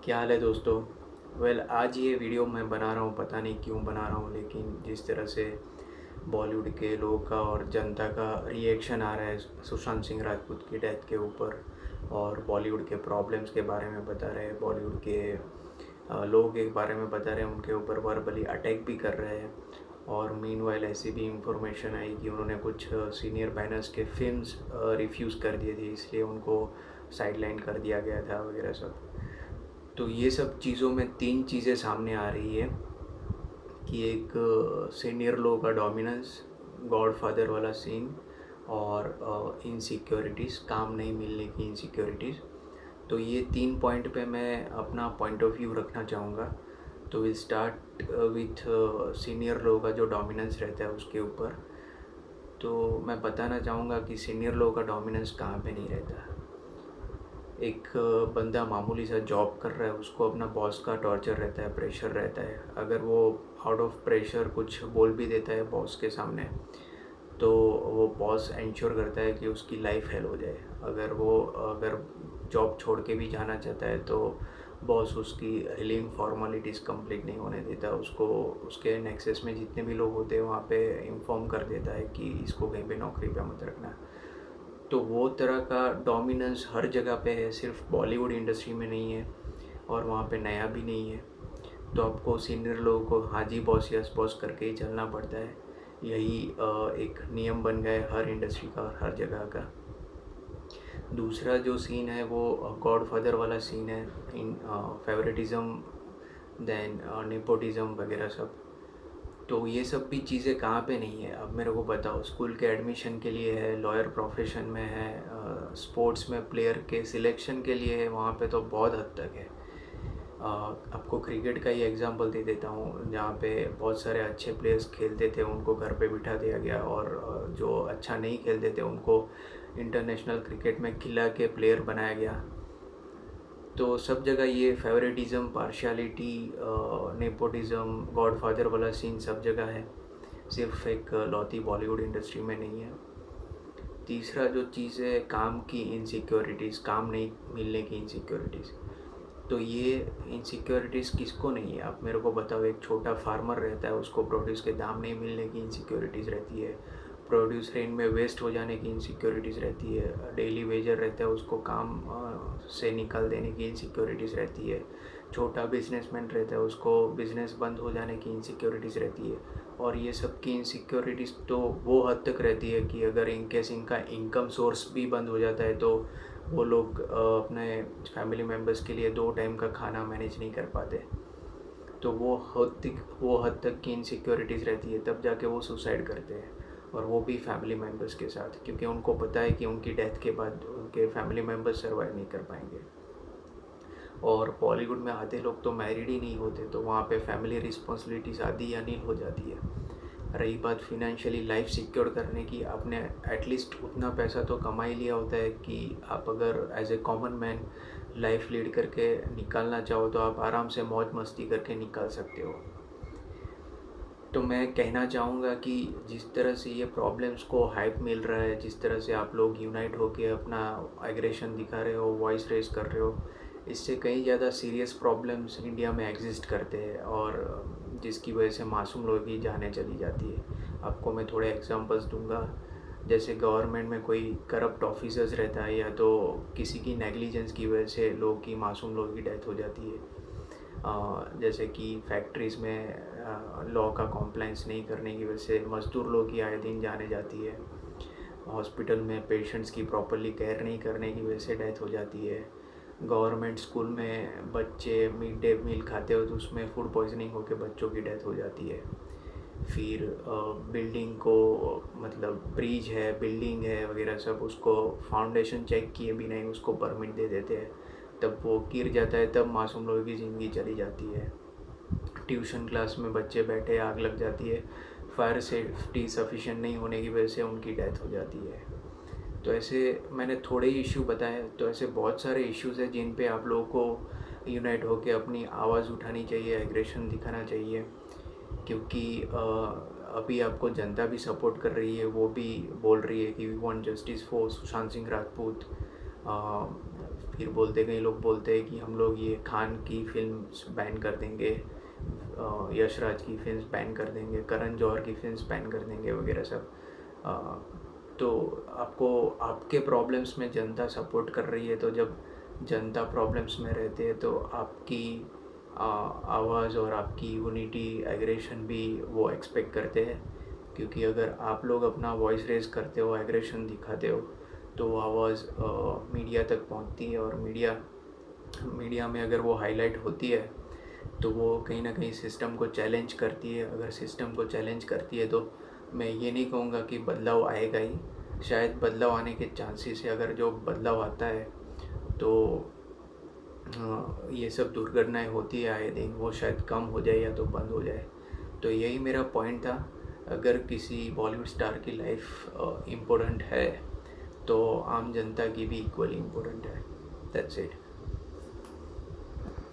क्या हाल है दोस्तों। आज ये वीडियो मैं बना रहा हूँ, पता नहीं क्यों बना रहा हूँ, लेकिन जिस तरह से बॉलीवुड के लोगों का और जनता का रिएक्शन आ रहा है सुशांत सिंह राजपूत की डेथ के ऊपर, और बॉलीवुड के प्रॉब्लम्स के बारे में बता रहे हैं, बॉलीवुड के लोगों के बारे में बता रहे हैं, उनके ऊपर वर्बली अटैक भी कर रहे हैं। और मीनवाइल ऐसी भी इंफॉर्मेशन आई कि उन्होंने कुछ सीनियर बैनर्स के फिल्म्स रिफ्यूज़ कर दिए थे, इसलिए उनको साइडलाइन कर दिया गया था वगैरह सब। तो ये सब चीज़ों में तीन चीज़ें सामने आ रही है कि एक सीनियर लोगों का डोमिनेंस, गॉडफादर वाला सीन, और इनसिक्योरिटीज़, काम नहीं मिलने की इनसिक्योरिटीज़। तो ये तीन पॉइंट पे मैं अपना पॉइंट ऑफ व्यू रखना चाहूँगा। तो विल स्टार्ट विथ सीनियर लोगों का जो डोमिनेंस रहता है उसके ऊपर। तो मैं बताना चाहूँगा कि सीनियर लोगों का डोमिनेंस कहाँ पे नहीं रहता। एक बंदा मामूली सा जॉब कर रहा है, उसको अपना बॉस का टॉर्चर रहता है, प्रेशर रहता है। अगर वो आउट ऑफ प्रेशर कुछ बोल भी देता है बॉस के सामने, तो वो बॉस इंश्योर करता है कि उसकी लाइफ हेल हो जाए। अगर जॉब छोड़ के भी जाना चाहता है तो बॉस उसकी रिलीविंग फॉर्मेलिटीज़ कंप्लीट नहीं होने देता उसको। उसके नेक्सस में जितने भी लोग होते हैं वहाँ पे इंफॉर्म कर देता है कि इसको कहीं पे नौकरी पे मत रखना। तो वो तरह का डोमिनेंस हर जगह पे है, सिर्फ बॉलीवुड इंडस्ट्री में नहीं है, और वहाँ पे नया भी नहीं है। तो आपको सीनियर लोगों को हाँ जी बॉस यस बॉस करके ही चलना पड़ता है। यही एक नियम बन गया है हर इंडस्ट्री का और हर जगह का। दूसरा जो सीन है वो गॉडफादर वाला सीन है, इन फेवरेटिज़म, देन नेपोटिज़म वगैरह सब। तो ये सब भी चीज़ें कहाँ पे नहीं है, अब मेरे को बताओ। स्कूल के एडमिशन के लिए है, लॉयर प्रोफेशन में है, स्पोर्ट्स में प्लेयर के सिलेक्शन के लिए है, वहाँ पे तो बहुत हद तक है। आपको क्रिकेट का ही एग्जांपल दे देता हूँ, जहाँ पे बहुत सारे अच्छे प्लेयर्स खेलते थे उनको घर पे बिठा दिया गया, और जो अच्छा नहीं खेलते थे उनको इंटरनेशनल क्रिकेट में खिला के प्लेयर बनाया गया। तो सब जगह ये फेवरेटिज़म, पार्शियलिटी, नेपोटिज़म, गॉडफादर वाला सीन सब जगह है, सिर्फ एक लौती बॉलीवुड इंडस्ट्री में नहीं है। तीसरा जो चीज़ है, काम की इनसिक्योरिटीज़, काम नहीं मिलने की इनसिक्योरिटीज़। तो ये इनसिक्योरिटीज़ किसको नहीं है, आप मेरे को बताओ। एक छोटा फार्मर रहता है, उसको प्रोड्यूस के दाम नहीं मिलने की इनसिक्योरिटीज़ रहती है, प्रोड्यूस रेंज में वेस्ट हो जाने की इनसिक्योरिटीज़ रहती है, डेली वेजर रहता है उसको काम से निकाल देने की इनसिक्योरिटीज़ रहती है, छोटा बिजनेसमैन रहता है उसको बिज़नेस बंद हो जाने की इनसिक्योरिटीज़ रहती है। और ये सब की इनसिक्योरिटीज़ तो वो हद तक रहती है कि अगर इनकेस इनका इनकम सोर्स भी बंद हो जाता है तो वो लोग अपने फैमिली मेम्बर्स के लिए 2 टाइम का खाना मैनेज नहीं कर पाते। तो वो हद तक की इनसिक्योरिटीज़ रहती है, तब जाके वो सुसाइड करते हैं, और वो भी फैमिली मेम्बर्स के साथ, क्योंकि उनको पता है कि उनकी डेथ के बाद उनके फैमिली मेम्बर्स सर्वाइव नहीं कर पाएंगे। और बॉलीवुड में आधे लोग तो मैरिड ही नहीं होते, तो वहाँ पे फैमिली रिस्पॉन्सिबिलिटीज़ आधी या नील हो जाती है। रही बात फिनेंशियली लाइफ सिक्योर करने की, आपने एटलीस्ट उतना पैसा तो कमा ही लिया होता है कि आप अगर as a common man life lead करके निकालना चाहो तो आप आराम से मौज मस्ती करके निकाल सकते हो। तो मैं कहना चाहूँगा कि जिस तरह से ये प्रॉब्लम्स को हाइप मिल रहा है, जिस तरह से आप लोग यूनाइट होके अपना एग्रेशन दिखा रहे हो, वॉइस रेस कर रहे हो, इससे कई ज़्यादा सीरियस प्रॉब्लम्स इंडिया में एग्जिस्ट करते हैं, और जिसकी वजह से मासूम लोगों की जानें चली जाती है। आपको मैं थोड़े एग्जांपल्स दूंगा। जैसे गवर्नमेंट में कोई करप्ट ऑफिसर्स रहता है, या तो किसी की नेग्लिजेंस की वजह से लोगों की, मासूम लोगों की डेथ हो जाती है। जैसे कि फैक्ट्रीज़ में लॉ का कॉम्प्लाइंस नहीं करने की वजह से मज़दूर लोगों की आए दिन जाने जाती है। हॉस्पिटल में पेशेंट्स की प्रॉपरली केयर नहीं करने की वजह से डेथ हो जाती है। गवर्नमेंट स्कूल में बच्चे मिड डे मील खाते हो तो उसमें फूड पॉइजनिंग होकर बच्चों की डेथ हो जाती है। फिर बिल्डिंग को, मतलब ब्रिज है, बिल्डिंग है वगैरह सब, उसको फाउंडेशन चेक किए भी नहीं उसको परमिट दे देते हैं, तब वो गिर जाता है, तब मासूम लोगों की ज़िंदगी चली जाती है। ट्यूशन क्लास में बच्चे बैठे, आग लग जाती है, फायर सेफ्टी सफिशिएंट नहीं होने की वजह से उनकी डेथ हो जाती है। तो ऐसे मैंने थोड़े ही इशू बताए, तो ऐसे बहुत सारे इश्यूज़ हैं जिन पे आप लोगों को यूनाइट होकर अपनी आवाज़ उठानी चाहिए, एग्रेशन दिखाना चाहिए। क्योंकि अभी आपको जनता भी सपोर्ट कर रही है, वो भी बोल रही है कि we want justice for Sushant Singh Rajput. फिर कई लोग बोलते हैं कि हम लोग ये खान की फिल्म्स बैन कर देंगे, यशराज की फिल्म्स बैन कर देंगे, करण जौहर की फिल्म्स बैन कर देंगे वगैरह सब। तो आपको आपके प्रॉब्लम्स में जनता सपोर्ट कर रही है, तो जब जनता प्रॉब्लम्स में रहते हैं तो आपकी आवाज़ और आपकी यूनिटी एग्रेशन भी वो एक्सपेक्ट करते हैं। क्योंकि अगर आप लोग अपना वॉइस रेज करते हो, एग्रेशन दिखाते हो, तो वो आवाज़ मीडिया तक पहुंचती है, और मीडिया में अगर वो हाईलाइट होती है तो वो कहीं ना कहीं सिस्टम को चैलेंज करती है। अगर सिस्टम को चैलेंज करती है तो मैं ये नहीं कहूँगा कि बदलाव आएगा ही, शायद बदलाव आने के चांसेस है। अगर जो बदलाव आता है तो ये सब दुर्घटनाएं होती है आए दिन, वो शायद कम हो जाए या तो बंद हो जाए। तो यही मेरा पॉइंट था। अगर किसी बॉलीवुड स्टार की लाइफ इम्पोर्टेंट है तो आम जनता की भी इक्वली इम्पोर्टेंट है। That's it.